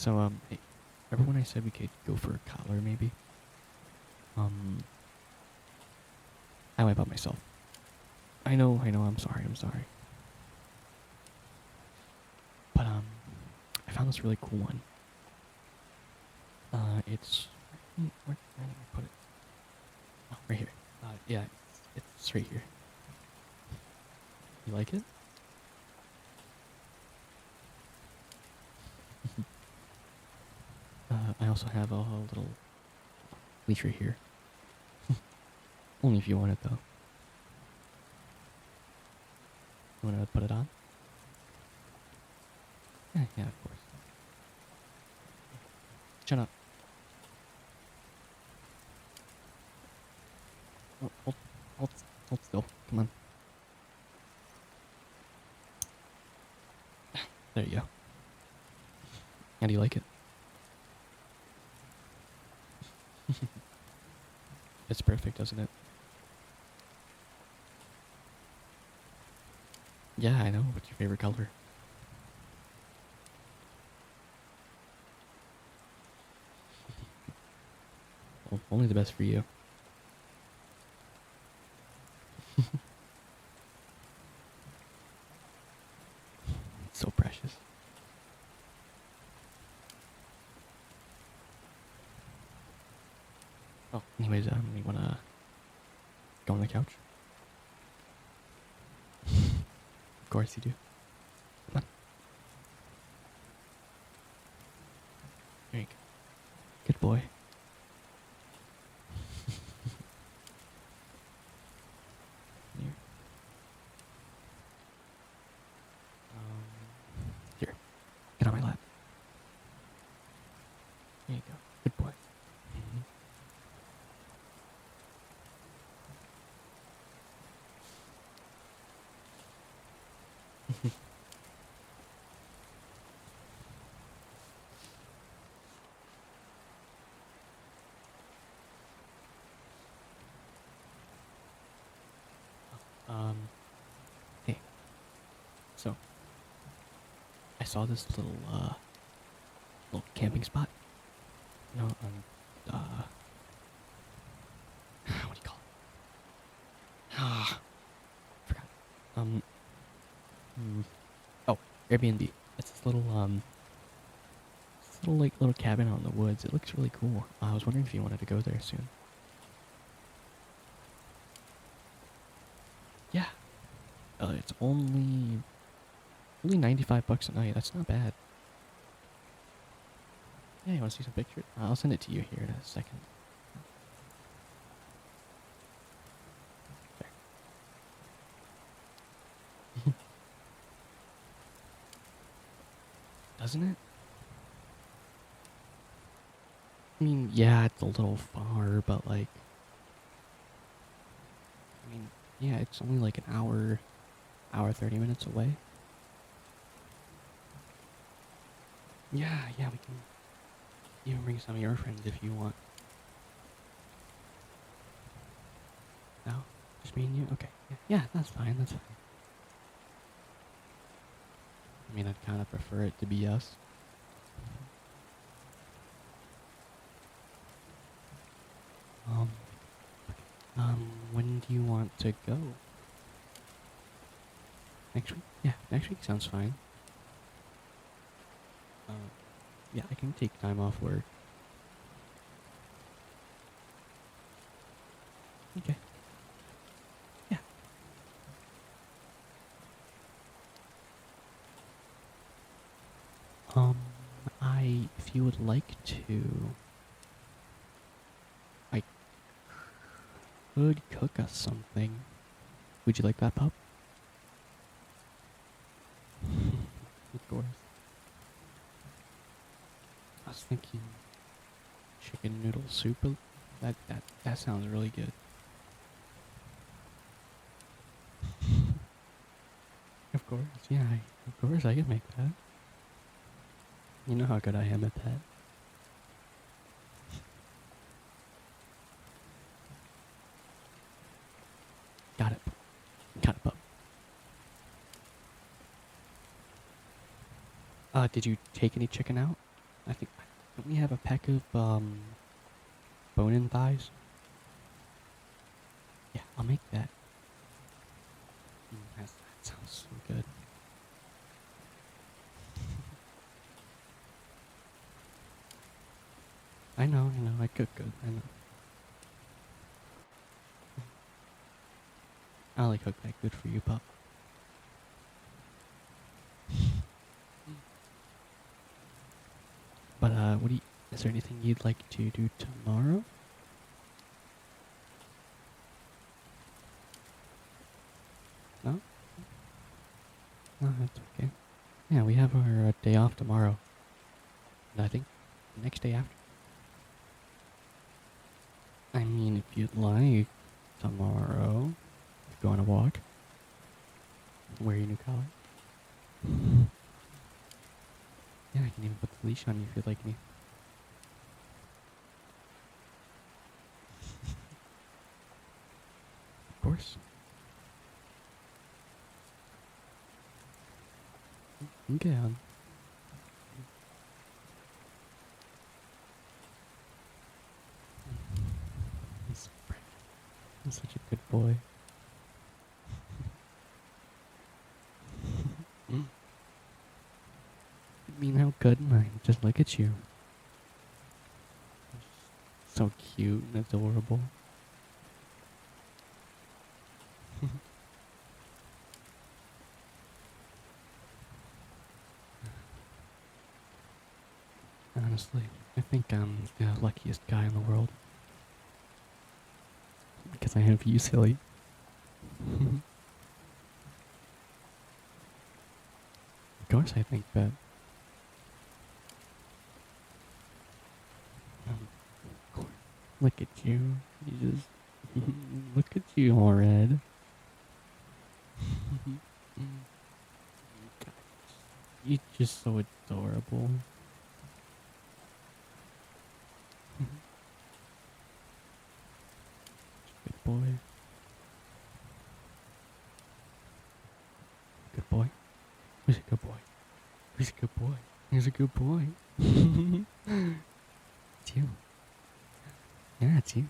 So, hey, remember when I said we could go for a collar, maybe? Um, I went by myself. I know, I'm sorry. But, I found this really cool one. It's, where did I put it? Oh, right here. Yeah, it's right here. You like it? I also have a little leash right here. Only if you want it, though. You want to put it on? Yeah, of course. Shut up. Oh, hold, hold still. Come on. There you go. How do you like it? It's perfect, doesn't it? Yeah, I know. What's your favorite color? Well, only the best for you. It's so precious. Oh, anyways, you wanna go on the couch? Of course you do. Come on. There you go. Good boy. Here. Here. Get on my lap. There you go. Good boy. Hey. So, I saw this little camping spot. You know, what do you call it? Ah, forgot. Um, oh, Airbnb. It's this little like little cabin out in the woods. It looks really cool. I was wondering if you wanted to go there soon. Yeah. It's only $95 a night. That's not bad. Yeah, you want to see some pictures? I'll send it to you here in a second. There. Doesn't it? I mean, yeah, it's a little far, but like, I mean, yeah, it's only like an hour 30 minutes away. Yeah, we can even bring some of your friends if you want. No? Just me and you? Okay. Yeah, that's fine, that's fine. I mean, I'd kind of prefer it to be us. Um, when do you want to go? Next week? Yeah, next week sounds fine. Uh, yeah, I can take time off work. Okay. Yeah. Um, if you would like to, I could cook us something. Would you like that, pup? Of course. I was thinking chicken noodle soup. That sounds really good. Of course, yeah, of course I can make that. You know how good I am at that. Got it. Got it, pup. Did you take any chicken out? I think, don't we have a pack of, bone-in thighs? Yeah, I'll make that. That sounds so good. I know, I cook good, I know. I only cook that good for you, pup. But, is there anything you'd like to do tomorrow? No? No, that's okay. Yeah, we have our day off tomorrow. And I think the next day after. I mean, if you'd like, tomorrow, go on a walk. Wear your new collar. Yeah, I can even put the leash on you if you'd like me. Of course. Okay, on. He's such a good boy. I mean, how good am I? Just look at you. So cute and adorable. Honestly, I think I'm the luckiest guy in the world. Because I have you, silly. Of course I think that. Of course. Look at you. You just... look at you, all red. You're just so adorable. Good boy. Good boy. Who's a good boy? Who's a good boy? Who's a good boy? It's you. Yeah, it's you.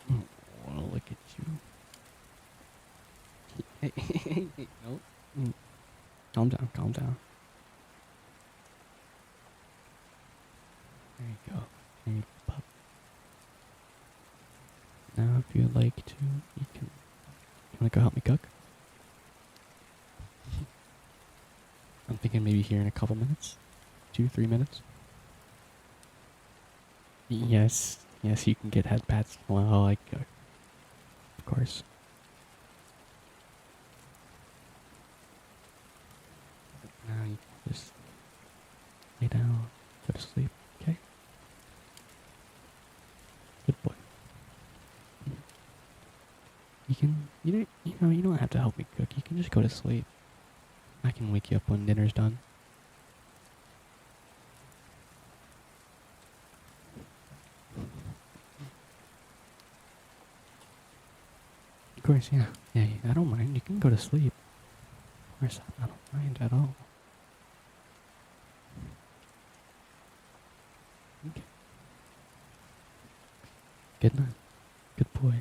Oh, look at you. Hey, no. Calm down, calm down. There you go. There you go, pup. Now, if you'd like to, you can... You wanna go help me cook? I'm thinking maybe here in a couple minutes. 2-3 minutes. Yes. Yes, you can get head pats while I cook. Of course. Now you can just lay down, go to sleep, okay? Good boy. You can, you don't have to help me cook. You can just go to sleep. I can wake you up when dinner's done. Of course, yeah. Yeah, I don't mind. You can go to sleep. Of course, I don't mind at all. Okay. Good night. Good boy.